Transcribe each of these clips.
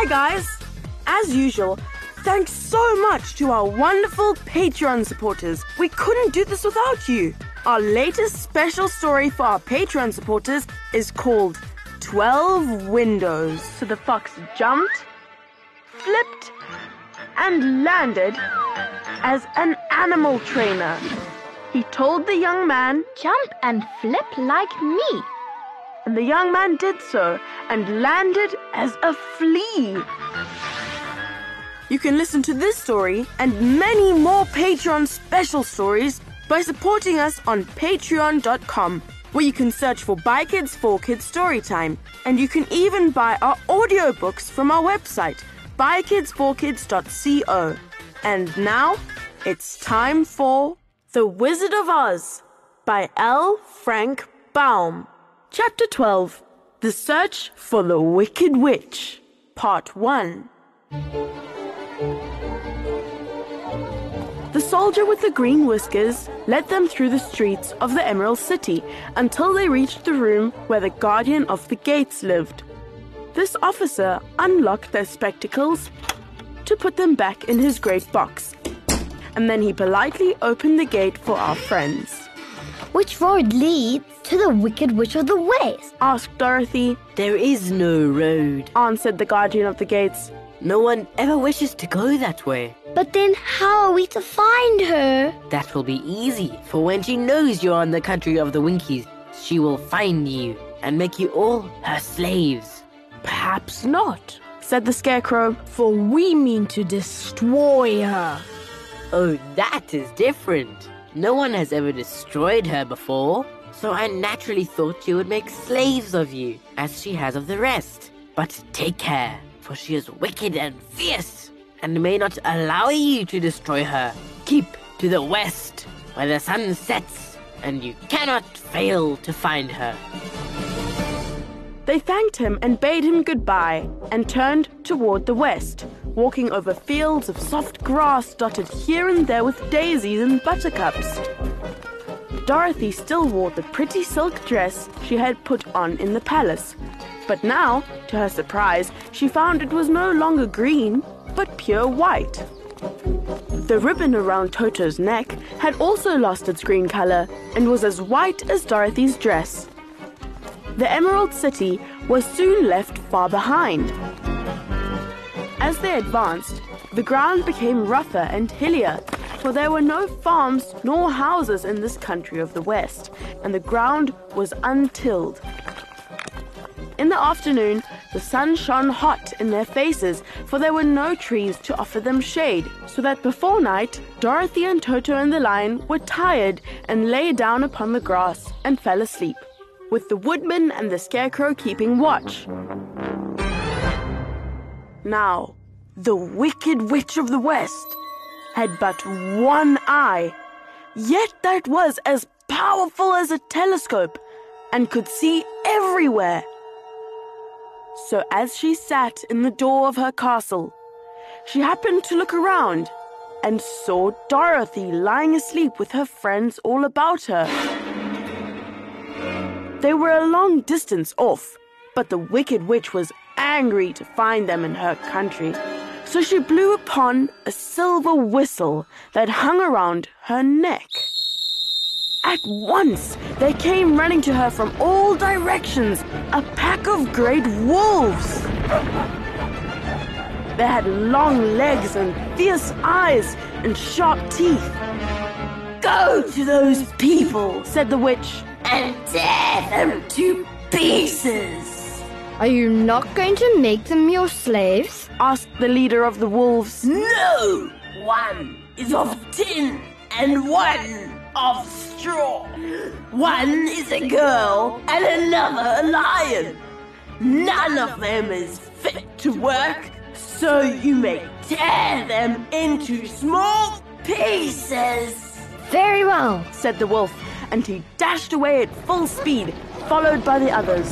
Hi guys! As usual, thanks so much to our wonderful Patreon supporters. We couldn't do this without you. Our latest special story for our Patreon supporters is called 12 Windows. So the fox jumped, flipped, and landed as an animal trainer. He told the young man, "Jump and flip like me." and the young man did so and landed as a flea. You can listen to this story and many more Patreon special stories by supporting us on patreon.com, where you can search for By Kids for Kids Storytime, and you can even buy our audiobooks from our website, bykidsforkids.co. And now, it's time for The Wizard of Oz by L.Frank Baum. Chapter 12, The Search for the Wicked Witch, Part 1. The soldier with the green whiskers led them through the streets of the Emerald City until they reached the room where the guardian of the gates lived. This officer unlocked their spectacles to put them back in his great box, and then he politely opened the gate for our friends. "Which road leads to the Wicked Witch of the West?" asked Dorothy. "There is no road," Answered the guardian of the gates. "No one ever wishes to go that way." "But then how are we to find her?" "That will be easy, for when she knows you're in the country of the Winkies, she will find you and make you all her slaves." "Perhaps not," said the Scarecrow. "For we mean to destroy her." "Oh, that is different. No one has ever destroyed her before, so I naturally thought she would make slaves of you, as she has of the rest. But take care, for she is wicked and fierce, and may not allow you to destroy her. Keep to the west, where the sun sets, and you cannot fail to find her." They thanked him and bade him goodbye and turned toward the west, walking over fields of soft grass dotted here and there with daisies and buttercups. Dorothy still wore the pretty silk dress she had put on in the palace, but now, to her surprise, she found it was no longer green, but pure white. The ribbon around Toto's neck had also lost its green color and was as white as Dorothy's dress. The Emerald City was soon left far behind. As they advanced, the ground became rougher and hillier, for there were no farms nor houses in this country of the West, and the ground was untilled. In the afternoon, the sun shone hot in their faces, for there were no trees to offer them shade, so that before night, Dorothy and Toto and the lion were tired and lay down upon the grass and fell asleep, with the woodman and the Scarecrow keeping watch. Now, the Wicked Witch of the West had but one eye, yet that was as powerful as a telescope and could see everywhere. So as she sat in the door of her castle, she happened to look around and saw Dorothy lying asleep with her friends all about her. They were a long distance off, but the Wicked Witch was angry to find them in her country, so she blew upon a silver whistle that hung around her neck. At once, there came running to her from all directions a pack of great wolves. They had long legs and fierce eyes and sharp teeth. "Go to those people," said the witch, "and tear them to pieces." "Are you not going to make them your slaves?" asked the leader of the wolves. "No! One is of tin and one of straw. One is a girl and another a lion. None of them is fit to work, so you may tear them into small pieces." "Very well," said the wolf, and he dashed away at full speed, followed by the others.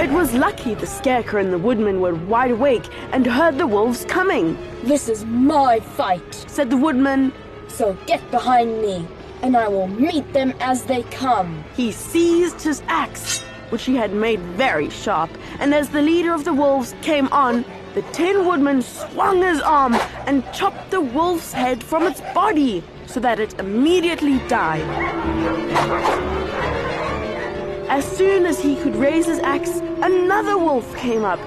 It was lucky the Scarecrow and the Woodman were wide awake and heard the wolves coming. "This is my fight," said the Woodman. "so get behind me, and I will meet them as they come." He seized his axe which he had made very sharp, and as the leader of the wolves came on, the Tin Woodman swung his arm and chopped the wolf's head from its body so that it immediately died. As soon as he could raise his axe, another wolf came up,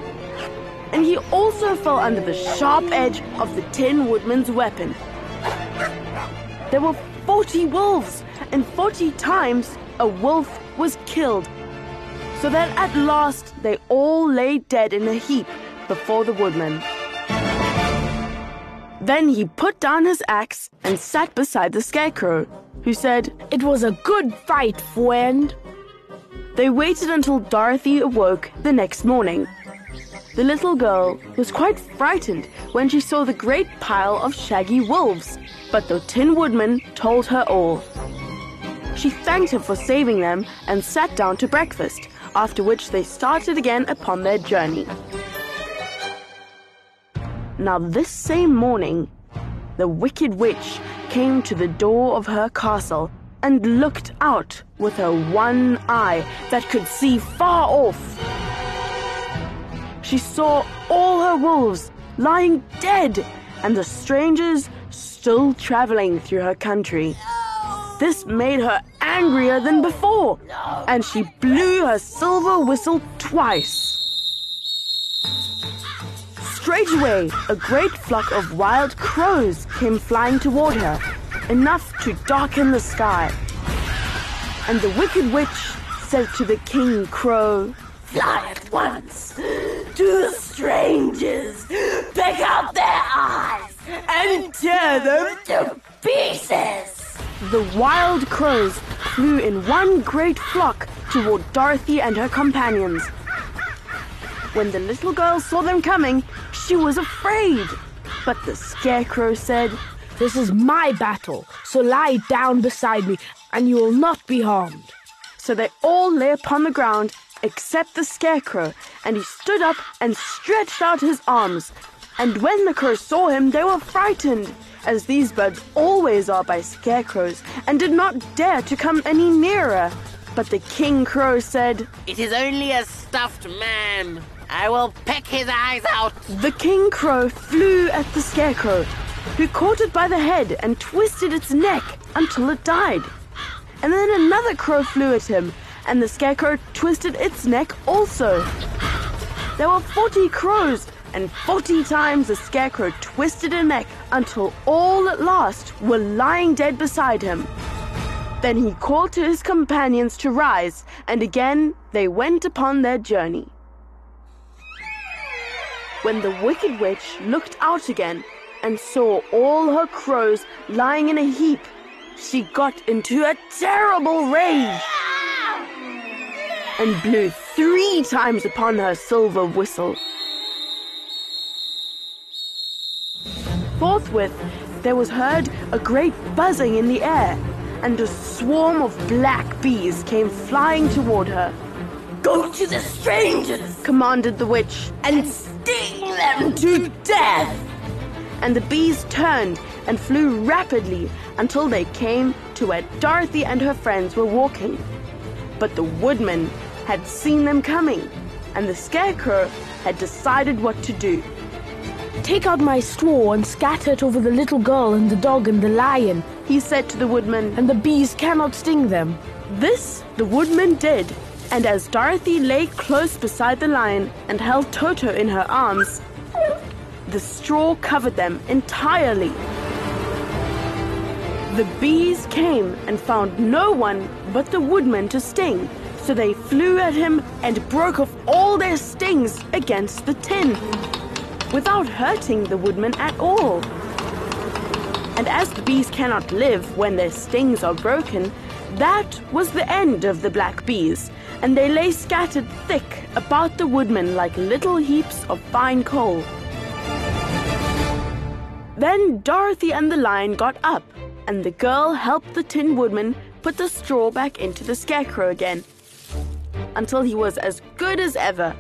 and he also fell under the sharp edge of the Tin Woodman's weapon. There were 40 wolves, and 40 times a wolf was killed, so that at last they all lay dead in a heap before the woodman. Then he put down his axe and sat beside the Scarecrow, who said, It was a good fight, friend. They waited until Dorothy awoke the next morning. The little girl was quite frightened when she saw the great pile of shaggy wolves, but the Tin Woodman told her all. She thanked him for saving them and sat down to breakfast, after which they started again upon their journey. Now this same morning, the Wicked Witch came to the door of her castle and looked out with her one eye that could see far off. She saw all her wolves lying dead and the strangers still traveling through her country. This made her angrier than before, and she blew her silver whistle twice. Straightway, a great flock of wild crows came flying toward her, enough to darken the sky. And the Wicked Witch said to the King Crow, Fly at once to the strangers, pick out their eyes, and tear them to pieces. The wild crows flew in one great flock toward Dorothy and her companions. When the little girl saw them coming, she was afraid. But the Scarecrow said, This is my battle, so lie down beside me, and you will not be harmed. So they all lay upon the ground except the Scarecrow, and he stood up and stretched out his arms. And when the crows saw him, they were frightened, as these birds always are by scarecrows, and did not dare to come any nearer. But the King Crow said, It is only a stuffed man. I will peck his eyes out. The King Crow flew at the Scarecrow, who caught it by the head and twisted its neck until it died. And then another crow flew at him, and the Scarecrow twisted its neck also. There were 40 crows, and 40 times the Scarecrow twisted a neck until all at last were lying dead beside him. Then he called to his companions to rise, and again they went upon their journey. When the Wicked Witch looked out again and saw all her crows lying in a heap, she got into a terrible rage and blew 3 times upon her silver whistle. Forthwith there was heard a great buzzing in the air, and a swarm of black bees came flying toward her. Go to the strangers, commanded the witch, and sting them to death. And the bees turned and flew rapidly until they came to where Dorothy and her friends were walking. But the woodman had seen them coming, and the Scarecrow had decided what to do. Take out my straw and scatter it over the little girl and the dog and the lion, he said to the woodman, and the bees cannot sting them. This the woodman did, and as Dorothy lay close beside the lion and held Toto in her arms, the straw covered them entirely. The bees came and found no one but the woodman to sting, so they flew at him and broke off all their stings against the tin, without hurting the woodman at all. And as the bees cannot live when their stings are broken, that was the end of the black bees, and they lay scattered thick about the woodman like little heaps of fine coal. Then Dorothy and the lion got up, and the girl helped the Tin Woodman put the straw back into the Scarecrow again, until he was as good as ever.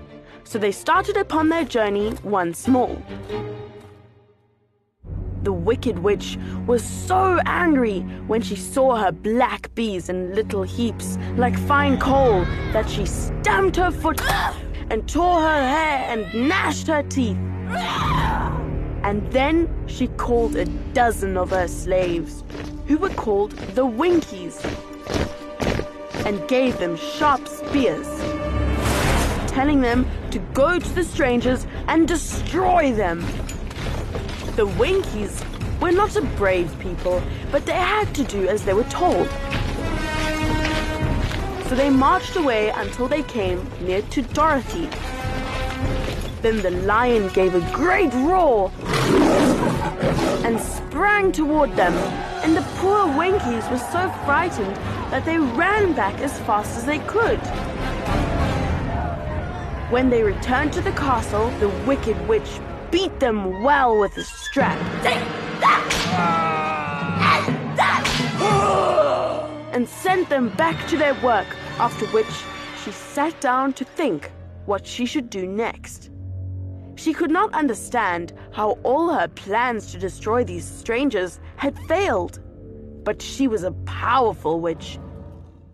So they started upon their journey once more. The Wicked Witch was so angry when she saw her black bees in little heaps like fine coal that she stamped her foot and tore her hair and gnashed her teeth. And then she called a dozen of her slaves, who were called the Winkies, and gave them sharp spears, telling them to go to the strangers and destroy them. The Winkies were not a brave people, but they had to do as they were told. So they marched away until they came near to Dorothy. Then the lion gave a great roar and sprang toward them, and the poor Winkies were so frightened that they ran back as fast as they could. When they returned to the castle, the Wicked Witch beat them well with a strap. Take that! And that! And sent them back to their work, after which she sat down to think what she should do next. She could not understand how all her plans to destroy these strangers had failed. But she was a powerful witch,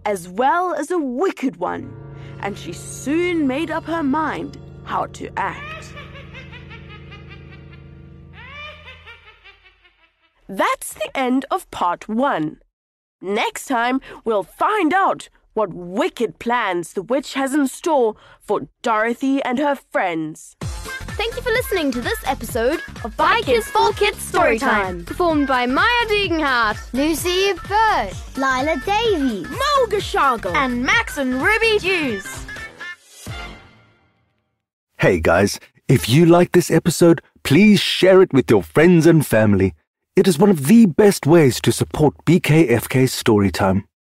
as well as a wicked one, and she soon made up her mind how to act. That's the end of part 1. Next time, we'll find out what wicked plans the witch has in store for Dorothy and her friends. Thank you for listening to this episode of By Kids for Kids Storytime. Performed by Maya Degenhardt, Lucy Bird, Lila Davies, Mo Gashago, and Max and Ruby Hughes. Hey guys, if you like this episode, please share it with your friends and family. It is one of the best ways to support BKFK Storytime.